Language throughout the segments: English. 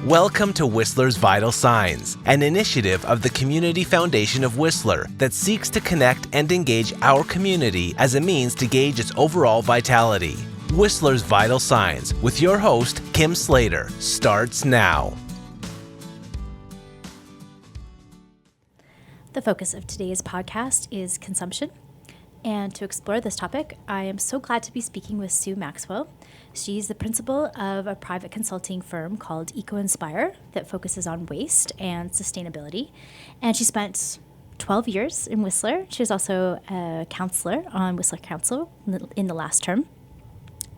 Welcome to Whistler's Vital Signs, an initiative of the Community Foundation of Whistler that seeks to connect and engage our community as a means to gauge its overall vitality. Whistler's Vital Signs with your host, Kim Slater, starts now. The focus of today's podcast is consumption. And to explore this topic, I am so glad to be speaking with Sue Maxwell. She's the principal of a private consulting firm called EcoInspire that focuses on waste and sustainability. And she spent 12 years in Whistler. She was also a counselor on Whistler Council in the last term.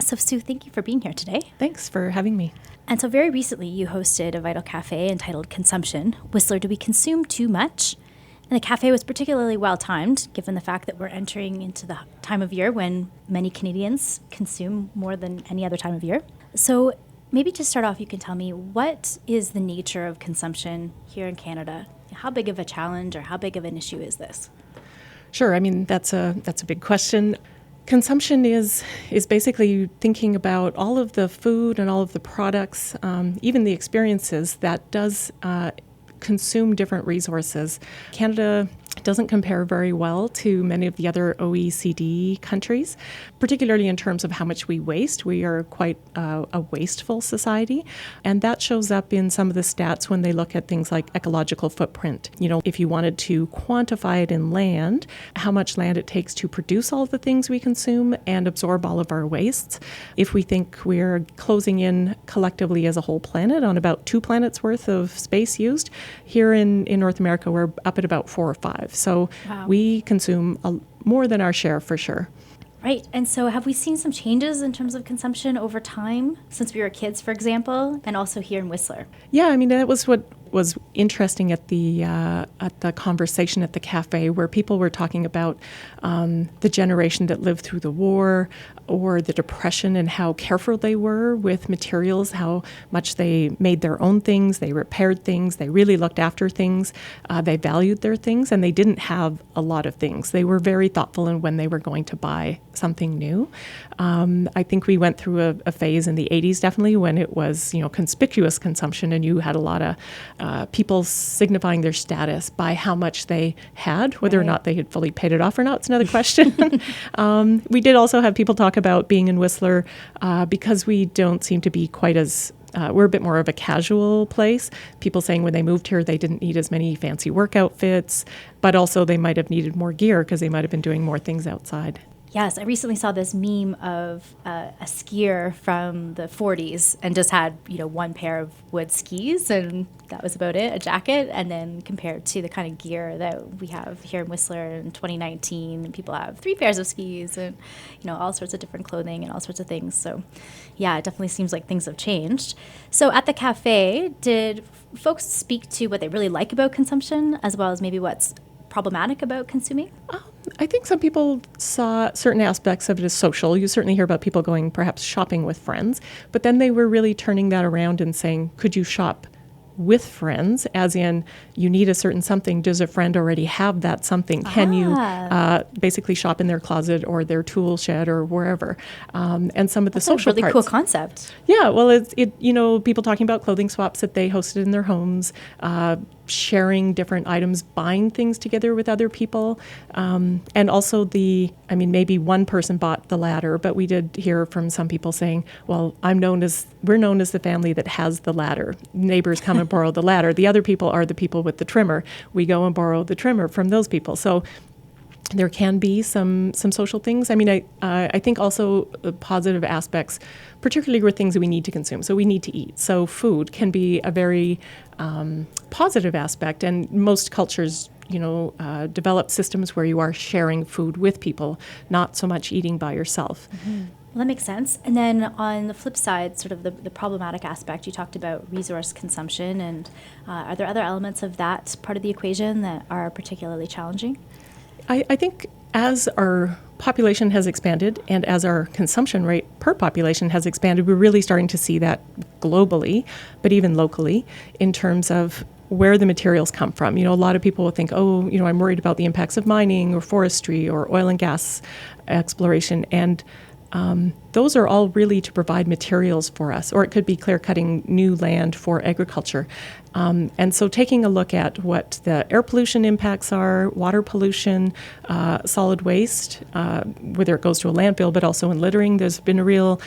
So Sue, thank you for being here today. Thanks for having me. And so very recently you hosted a Vital Cafe entitled Consumption. Whistler, do we consume too much? And the cafe was particularly well-timed, given the fact that we're entering into the time of year when many Canadians consume more than any other time of year. So maybe to start off, you can tell me, what is the nature of consumption here in Canada? How big of a challenge or how big of an issue is this? Sure. I mean, that's a big question. Consumption is basically thinking about all of the food and all of the products, even the experiences that does consume different resources. Canada doesn't compare very well to many of the other OECD countries, particularly in terms of how much we waste. We are quite a wasteful society, and that shows up in some of the stats when they look at things like ecological footprint. You know, if you wanted to quantify it in land, how much land it takes to produce all the things we consume and absorb all of our wastes. If we think we're closing in collectively as a whole planet on about 2 planets worth of space used, here in North America, we're up at about 4 or 5. So wow. We consume more than our share for sure. Right. And so have we seen some changes in terms of consumption over time since we were kids, for example, and also here in Whistler? Yeah, I mean, that was what was interesting at the conversation at the cafe, where people were talking about the generation that lived through the war or the Depression and how careful they were with materials, how much they made their own things, they repaired things, they really looked after things, they valued their things, and they didn't have a lot of things. They were very thoughtful in when they were going to buy something new. I think we went through a phase in the 80s, definitely, when it was, conspicuous consumption, and you had a lot of people signifying their status by how much they had. Whether or not they had fully paid it off or not, it's another question. We did also have people talk about being in Whistler because we don't seem to be quite as we're a bit more of a casual place. People saying when they moved here, they didn't need as many fancy work outfits, but also they might have needed more gear because they might have been doing more things outside. Yes, I recently saw this meme of a skier from the 40s and just had, one pair of wood skis, and that was about it, a jacket, and then compared to the kind of gear that we have here in Whistler in 2019, people have 3 pairs of skis and, all sorts of different clothing and all sorts of things. So, yeah, it definitely seems like things have changed. So at the cafe, did folks speak to what they really like about consumption as well as maybe what's problematic about consuming? I think some people saw certain aspects of it as social. You certainly hear about people going perhaps shopping with friends, but then they were really turning that around and saying, could you shop with friends, as in you need a certain something? Does a friend already have that something? Can you basically shop in their closet or their tool shed or wherever? And some of the social parts. That's a really cool concept. Yeah, well, people talking about clothing swaps that they hosted in their homes, sharing different items, buying things together with other people, and also maybe one person bought the ladder, but we did hear from some people saying, well, we're known as the family that has the ladder. Neighbors come and borrow the ladder. The other people are the people with the trimmer. We go and borrow the trimmer from those people. So there can be some social things. I mean, I think also positive aspects, particularly with things that we need to consume. So we need to eat. So food can be a very positive aspect, and most cultures develop systems where you are sharing food with people, not so much eating by yourself. Mm-hmm. Well, that makes sense. And then on the flip side, sort of the problematic aspect, you talked about resource consumption, and are there other elements of that part of the equation that are particularly challenging? I think as our population has expanded and as our consumption rate per population has expanded, we're really starting to see that globally, but even locally, in terms of where the materials come from. A lot of people will think, I'm worried about the impacts of mining or forestry or oil and gas exploration. And those are all really to provide materials for us, or it could be clear cutting new land for agriculture. And so taking a look at what the air pollution impacts are, water pollution, solid waste, whether it goes to a landfill, but also in littering. There's been a real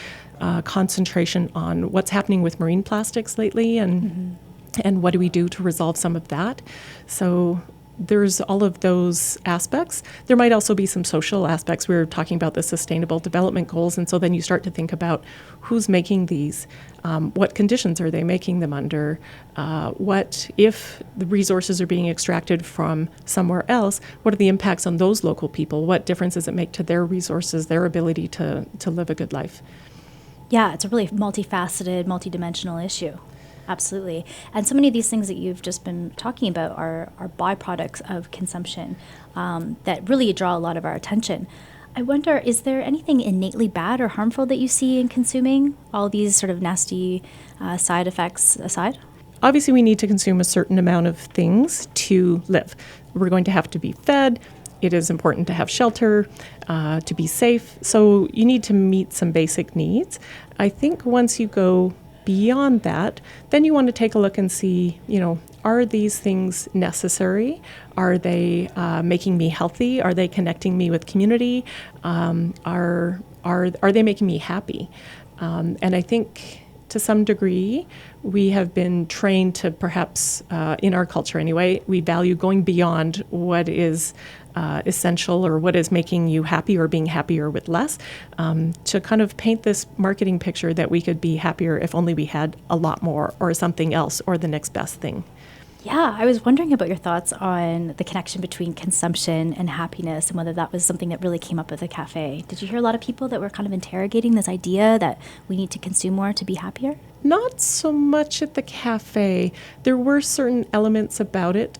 concentration on what's happening with marine plastics lately, and what do we do to resolve some of that. So there's all of those aspects. There might also be some social aspects. We were talking about the Sustainable Development Goals, and so then you start to think about who's making these, what conditions are they making them under, what if the resources are being extracted from somewhere else, what are the impacts on those local people, what difference does it make to their resources, their ability to live a good life. Yeah, it's a really multifaceted, multidimensional issue. Absolutely. And so many of these things that you've just been talking about are byproducts of consumption that really draw a lot of our attention. I wonder, is there anything innately bad or harmful that you see in consuming, all these sort of nasty side effects aside? Obviously, we need to consume a certain amount of things to live. We're going to have to be fed. It is important to have shelter, to be safe. So you need to meet some basic needs. I think once you go beyond that, then you want to take a look and see, are these things necessary? Are they making me healthy? Are they connecting me with community? Are they making me happy? And I think to some degree, we have been trained to perhaps, in our culture anyway, we value going beyond what is essential or what is making you happy or being happier with less, to kind of paint this marketing picture that we could be happier if only we had a lot more or something else or the next best thing. Yeah, I was wondering about your thoughts on the connection between consumption and happiness and whether that was something that really came up at the cafe. Did you hear a lot of people that were kind of interrogating this idea that we need to consume more to be happier? Not so much at the cafe. There were certain elements about it.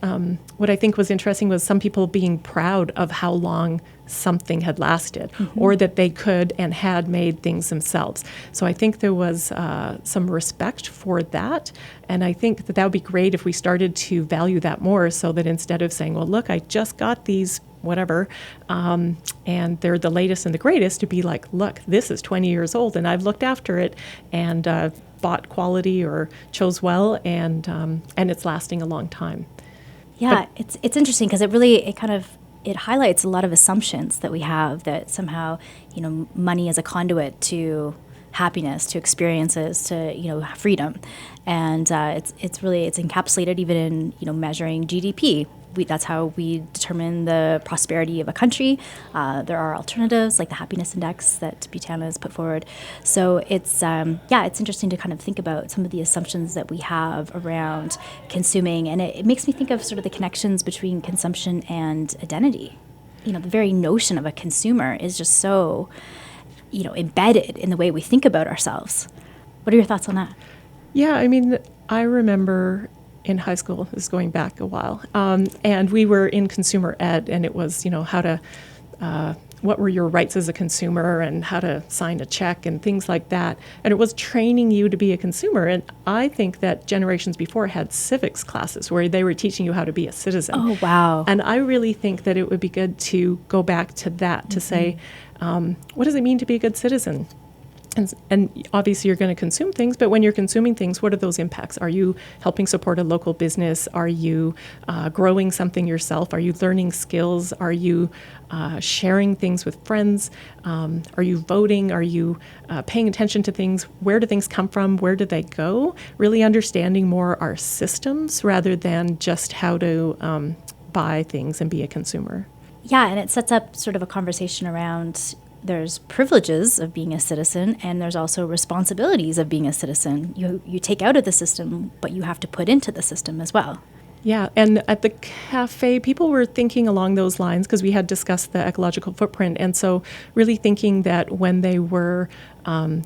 What I think was interesting was some people being proud of how long something had lasted, or that they could and had made things themselves. So I think there was some respect for that. And I think that would be great if we started to value that more, so that instead of saying, well, look, I just got these whatever, and they're the latest and the greatest, to be like, look, this is 20 years old and I've looked after it and bought quality or chose well, and it's lasting a long time. Yeah, it's interesting because it highlights a lot of assumptions that we have that somehow, money is a conduit to happiness, to experiences, to, freedom. And it's encapsulated even in, measuring GDP. That's how we determine the prosperity of a country. There are alternatives like the happiness index that Butana has put forward. So it's interesting to kind of think about some of the assumptions that we have around consuming, and it makes me think of sort of the connections between consumption and identity. The very notion of a consumer is just so, embedded in the way we think about ourselves. What are your thoughts on that? Yeah, I remember in high school, this is going back a while, and we were in consumer ed, and it was, what were your rights as a consumer and how to sign a check and things like that. And it was training you to be a consumer. And I think that generations before had civics classes where they were teaching you how to be a citizen. Oh, wow. And I really think that it would be good to go back to that, to say, what does it mean to be a good citizen? And obviously you're going to consume things, but when you're consuming things, what are those impacts? Are you helping support a local business? Are you growing something yourself? Are you learning skills? Are you sharing things with friends? Are you voting? Are you paying attention to things? Where do things come from? Where do they go? Really understanding more our systems rather than just how to buy things and be a consumer. Yeah, and it sets up sort of a conversation around there's privileges of being a citizen, and there's also responsibilities of being a citizen. You take out of the system, but you have to put into the system as well. Yeah, and at the cafe, people were thinking along those lines because we had discussed the ecological footprint, and so really thinking that when they were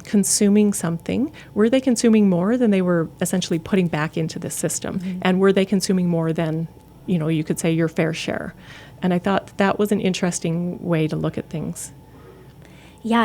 consuming something, were they consuming more than they were essentially putting back into the system? And were they consuming more than, you could say, your fair share? And I thought that was an interesting way to look at things. Yeah,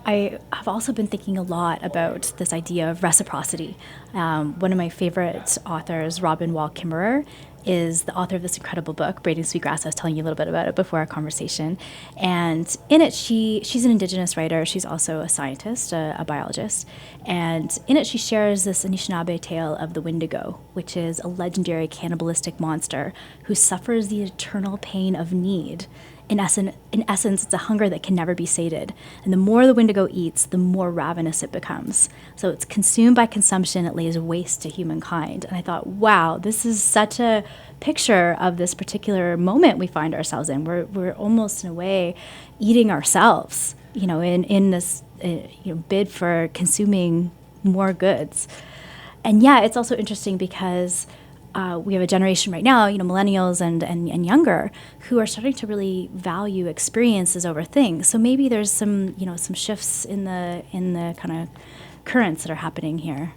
I've also been thinking a lot about this idea of reciprocity. One of my favorite authors, Robin Wall Kimmerer, is the author of this incredible book, Braiding Sweetgrass. I was telling you a little bit about it before our conversation. And in it, she's an Indigenous writer. She's also a scientist, a biologist. And in it, she shares this Anishinaabe tale of the Wendigo, which is a legendary cannibalistic monster who suffers the eternal pain of need. In essence, it's a hunger that can never be sated. And the more the Wendigo eats, the more ravenous it becomes. So it's consumed by consumption, it lays waste to humankind. And I thought, wow, this is such a picture of this particular moment we find ourselves in. We're almost, in a way, eating ourselves, in this bid for consuming more goods. And yeah, it's also interesting because we have a generation right now, millennials and younger, who are starting to really value experiences over things. So maybe there's some shifts in the kind of currents that are happening here.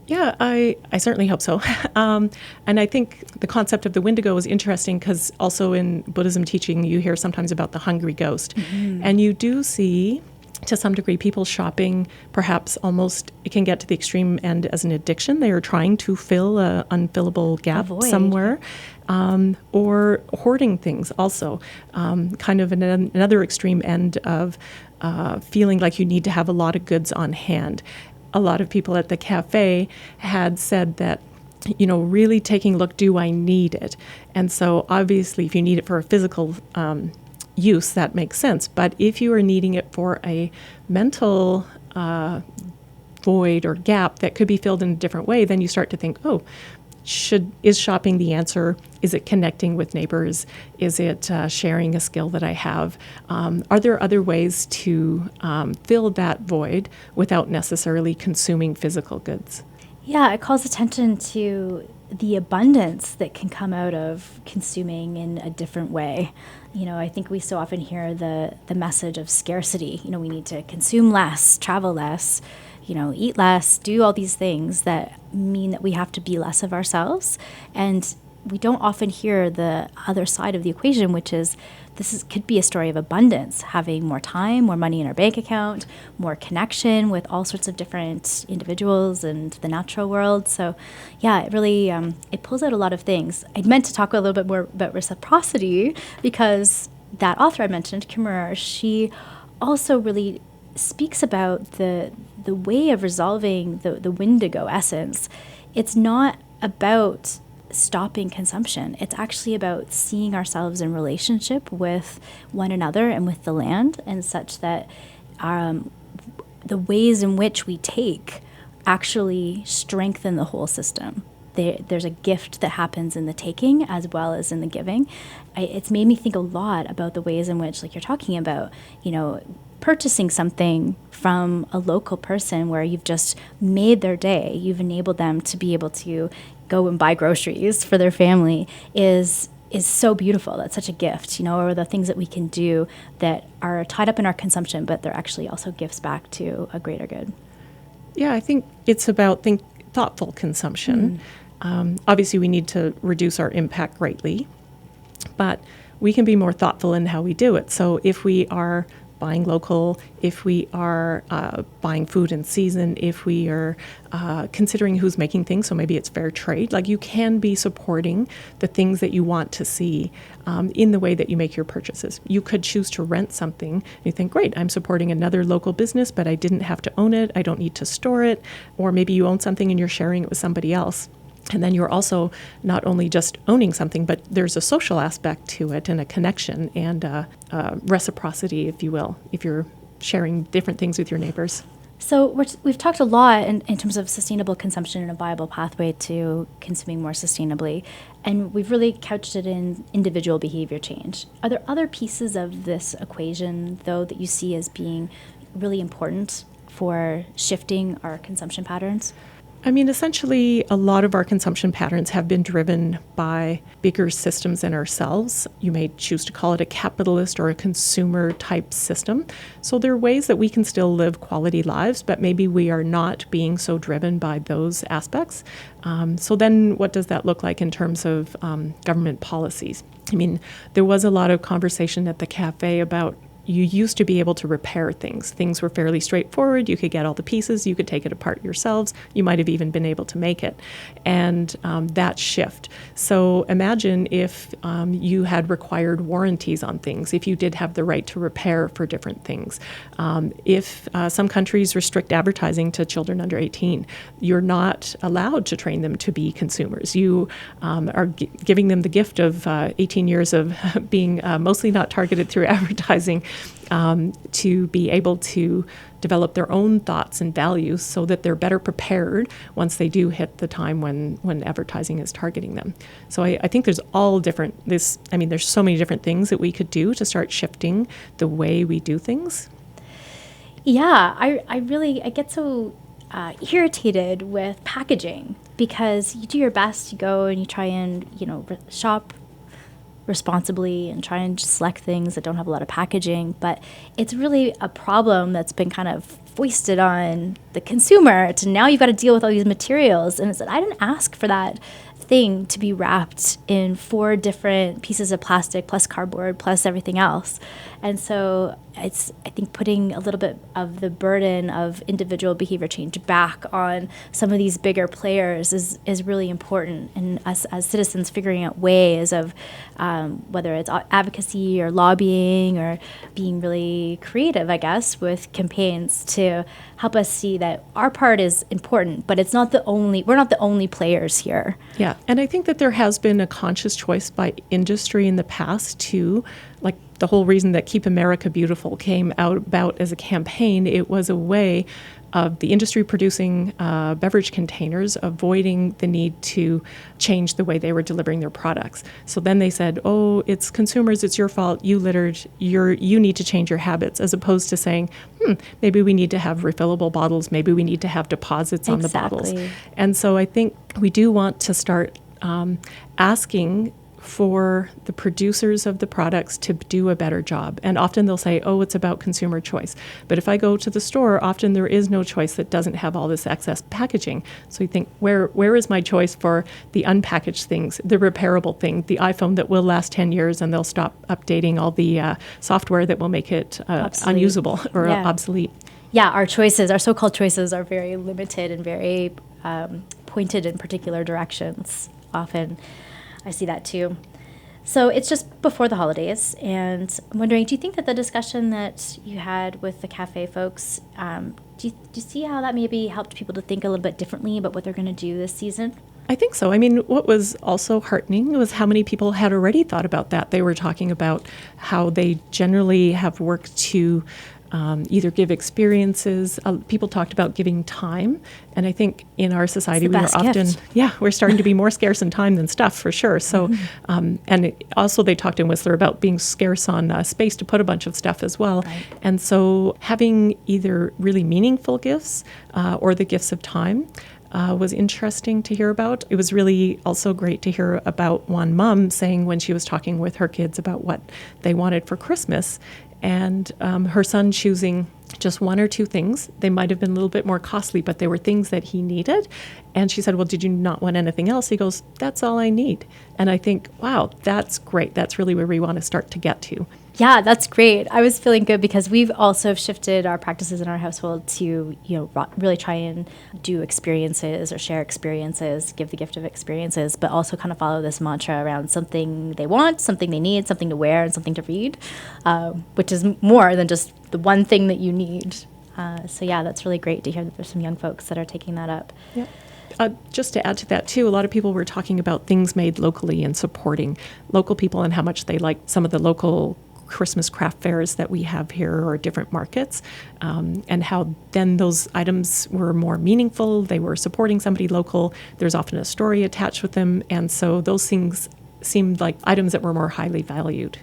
Yeah, I certainly hope so. And I think the concept of the Wendigo is interesting because also in Buddhism teaching, you hear sometimes about the hungry ghost. Mm-hmm. And you do see, to some degree, people shopping, perhaps almost, it can get to the extreme end as an addiction. They are trying to fill an unfillable gap somewhere, or hoarding things also. Kind of another extreme end of feeling like you need to have a lot of goods on hand. A lot of people at the cafe had said that, really taking a look, do I need it? And so obviously if you need it for a physical use, that makes sense. But if you are needing it for a mental void or gap that could be filled in a different way, then you start to think, is shopping the answer? Is it connecting with neighbors? Is it sharing a skill that I have? Are there other ways to fill that void without necessarily consuming physical goods? Yeah, it calls attention to the abundance that can come out of consuming in a different way. I think we so often hear the message of scarcity. We need to consume less, travel less, eat less, do all these things that mean that we have to be less of ourselves. And we don't often hear the other side of the equation, which is could be a story of abundance, having more time, more money in our bank account, more connection with all sorts of different individuals and the natural world. So yeah, it really, it pulls out a lot of things. I'd meant to talk a little bit more about reciprocity because that author I mentioned, Kimura, she also really speaks about the way of resolving the Wendigo essence. It's not about stopping consumption. It's actually about seeing ourselves in relationship with one another and with the land, and such that the ways in which we take actually strengthen the whole system. There's a gift that happens in the taking as well as in the giving. It's made me think a lot about the ways in which, like you're talking about, purchasing something from a local person where you've just made their day, you've enabled them to be able to go and buy groceries for their family is so beautiful. That's such a gift, or the things that we can do that are tied up in our consumption, but they're actually also gifts back to a greater good. Yeah, I think it's about thoughtful consumption. Obviously, we need to reduce our impact greatly, but we can be more thoughtful in how we do it. So if we are buying local, if we are buying food in season, if we are considering who's making things, so maybe it's fair trade, like you can be supporting the things that you want to see in the way that you make your purchases. You could choose to rent something and you think, great, I'm supporting another local business, but I didn't have to own it, I don't need to store it, or maybe you own something and you're sharing it with somebody else. And then you're also not only just owning something, but there's a social aspect to it and a connection and reciprocity, if you will, if you're sharing different things with your neighbors. So we've talked a lot in terms of sustainable consumption and a viable pathway to consuming more sustainably, and we've really couched it in individual behavior change. Are there other pieces of this equation, though, that you see as being really important for shifting our consumption patterns? I mean, essentially, a lot of our consumption patterns have been driven by bigger systems than ourselves. You may choose to call it a capitalist or a consumer type system. So there are ways that we can still live quality lives, but maybe we are not being so driven by those aspects. So then what does that look like in terms of government policies? I mean, there was a lot of conversation at the cafe about you used to be able to repair things. Things were fairly straightforward. You could get all the pieces. You could take it apart yourselves. You might have even been able to make it. And that shift. So imagine if you had required warranties on things, if you did have the right to repair for different things. If some countries restrict advertising to children under 18, you're not allowed to train them to be consumers. You are giving them the gift of 18 years of being mostly not targeted through advertising, to be able to develop their own thoughts and values so that they're better prepared once they do hit the time when advertising is targeting them. So I think there's there's so many different things that we could do to start shifting the way we do things. Yeah, I get so irritated with packaging, because you do your best, you go and you try and, shop responsibly and try and select things that don't have a lot of packaging, but it's really a problem that's been kind of foisted on the consumer to now you've got to deal with all these materials. And it's that I didn't ask for that thing to be wrapped in 4 different pieces of plastic plus cardboard plus everything else. And so it's, I think, putting a little bit of the burden of individual behavior change back on some of these bigger players is really important. And us as citizens figuring out ways of whether it's advocacy or lobbying or being really creative, I guess, with campaigns to help us see that our part is important, but we're not the only players here. Yeah, and I think that there has been a conscious choice by industry in the past too. Like the whole reason that Keep America Beautiful came about as a campaign, it was a way of the industry producing beverage containers avoiding the need to change the way they were delivering their products. So then they said, oh, it's consumers, it's your fault, you littered, you need to change your habits, as opposed to saying, maybe we need to have refillable bottles, maybe we need to have deposits on the bottles. And so I think we do want to start asking for the producers of the products to do a better job. And often they'll say, oh, it's about consumer choice. But if I go to the store, often there is no choice that doesn't have all this excess packaging. So you think, where is my choice for the unpackaged things, the repairable thing, the iPhone that will last 10 years and they'll stop updating all the software that will make it unusable or obsolete? Yeah, our so-called choices are very limited and very pointed in particular directions often. I see that too. So it's just before the holidays, and I'm wondering, do you think that the discussion that you had with the cafe folks, do you see how that maybe helped people to think a little bit differently about what they're going to do this season? I think so. I mean, what was also heartening was how many people had already thought about that. They were talking about how they generally have worked to either give experiences. People talked about giving time. And I think in our society, we are often, we're starting to be more scarce in time than stuff, for sure. So, also they talked in Whistler about being scarce on space to put a bunch of stuff as well. Right. And so having either really meaningful gifts or the gifts of time was interesting to hear about. It was really also great to hear about one mom saying when she was talking with her kids about what they wanted for Christmas, and her son choosing just 1 or 2 things. They might have been a little bit more costly, but they were things that he needed. And she said, well, did you not want anything else? He goes, that's all I need. And I think, wow, that's great. That's really where we want to start to get to. Yeah, that's great. I was feeling good because we've also shifted our practices in our household to, really try and do experiences or share experiences, give the gift of experiences, but also kind of follow this mantra around something they want, something they need, something to wear, and something to read, which is more than just the one thing that you need. So yeah, that's really great to hear that there's some young folks that are taking that up. Yeah. Just to add to that, too, a lot of people were talking about things made locally and supporting local people and how much they like some of the local Christmas craft fairs that we have here or different markets, and how then those items were more meaningful. They were supporting somebody local. There's often a story attached with them. And so those things seemed like items that were more highly valued.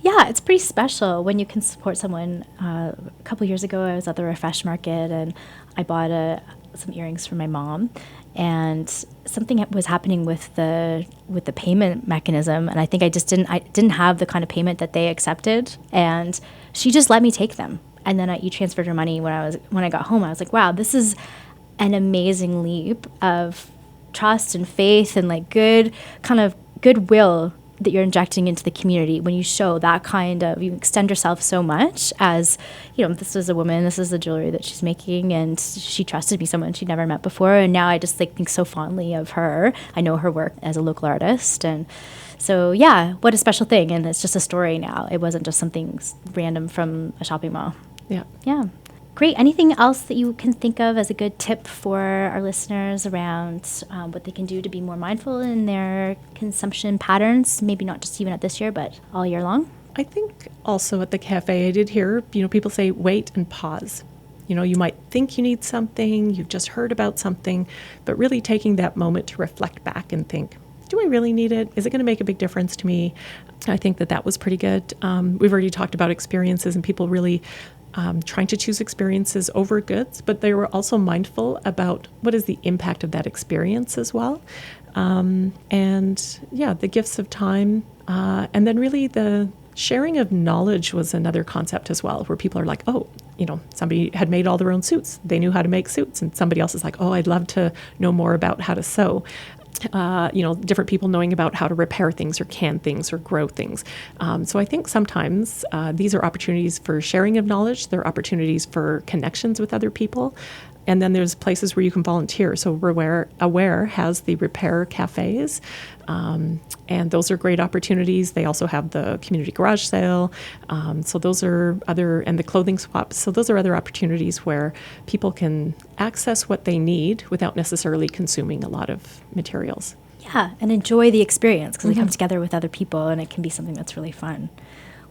Yeah, it's pretty special when you can support someone. A couple years ago, I was at the Refresh Market and I bought some earrings for my mom, and something was happening with the payment mechanism, and I think I didn't have the kind of payment that they accepted, and she just let me take them, and then you transferred her money when I got home. I was like, wow, this is an amazing leap of trust and faith and like good kind of goodwill that you're injecting into the community when you show that kind of, you extend yourself so much as, this is a woman, this is the jewelry that she's making, and she trusted me, someone she'd never met before, and now I just think so fondly of her. I know her work as a local artist, and so yeah, what a special thing. And it's just a story now. It wasn't just something random from a shopping mall. Yeah. Great. Anything else that you can think of as a good tip for our listeners around what they can do to be more mindful in their consumption patterns? Maybe not just even at this year, but all year long? I think also at the cafe, I did hear, people say wait and pause. You might think you need something, you've just heard about something, but really taking that moment to reflect back and think, do I really need it? Is it going to make a big difference to me? I think that was pretty good. We've already talked about experiences and people really trying to choose experiences over goods, but they were also mindful about what is the impact of that experience as well. The gifts of time. And then really the sharing of knowledge was another concept as well, where people are like, somebody had made all their own suits. They knew how to make suits. And somebody else is like, I'd love to know more about how to sew. Different people knowing about how to repair things or can things or grow things. So I think sometimes these are opportunities for sharing of knowledge. They're opportunities for connections with other people. And then there's places where you can volunteer. So Aware has the repair cafes, and those are great opportunities. They also have the community garage sale. So those are and the clothing swaps. So those are other opportunities where people can access what they need without necessarily consuming a lot of materials. Yeah, and enjoy the experience because they come together with other people, and it can be something that's really fun.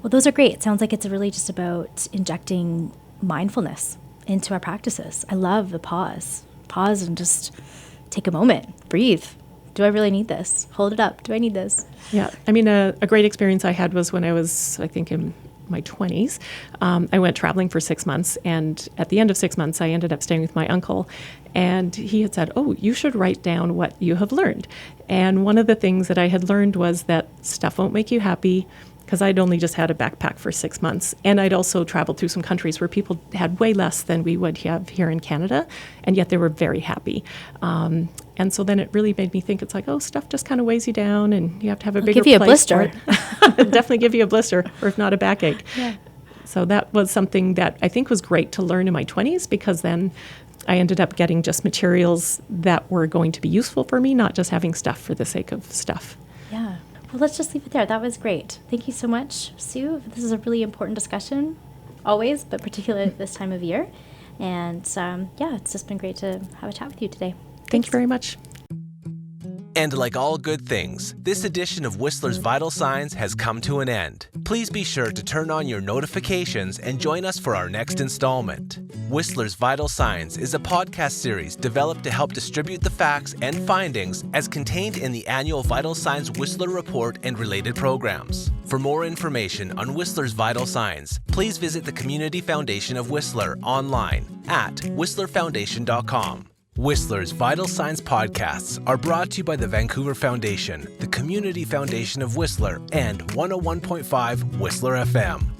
Well, those are great. It sounds like it's really just about injecting mindfulness into our practices. I love the pause and just take a moment, breathe. Do I really need this? Hold it up. Do I need this? Yeah. I mean, a great experience I had was when I was, I think, in my 20s. I went traveling for 6 months, and at the end of 6 months, I ended up staying with my uncle, and he had said, you should write down what you have learned. And one of the things that I had learned was that stuff won't make you happy, because I'd only just had a backpack for 6 months. And I'd also traveled through some countries where people had way less than we would have here in Canada, and yet they were very happy. And so then it really made me think, it's like, stuff just kind of weighs you down, and you have to have a bigger give you place a blister. for it. Definitely give you a blister, or if not a backache. Yeah. So that was something that I think was great to learn in my 20s, because then I ended up getting just materials that were going to be useful for me, not just having stuff for the sake of stuff. Yeah. Well, let's just leave it there. That was great. Thank you so much, Sue. This is a really important discussion, always, but particularly this time of year. And it's just been great to have a chat with you today. Thank you very much. And like all good things, this edition of Whistler's Vital Signs has come to an end. Please be sure to turn on your notifications and join us for our next installment. Whistler's Vital Signs is a podcast series developed to help distribute the facts and findings as contained in the annual Vital Signs Whistler Report and related programs. For more information on Whistler's Vital Signs, please visit the Community Foundation of Whistler online at whistlerfoundation.com. Whistler's Vital Signs podcasts are brought to you by the Vancouver Foundation, the Community Foundation of Whistler, and 101.5 Whistler FM.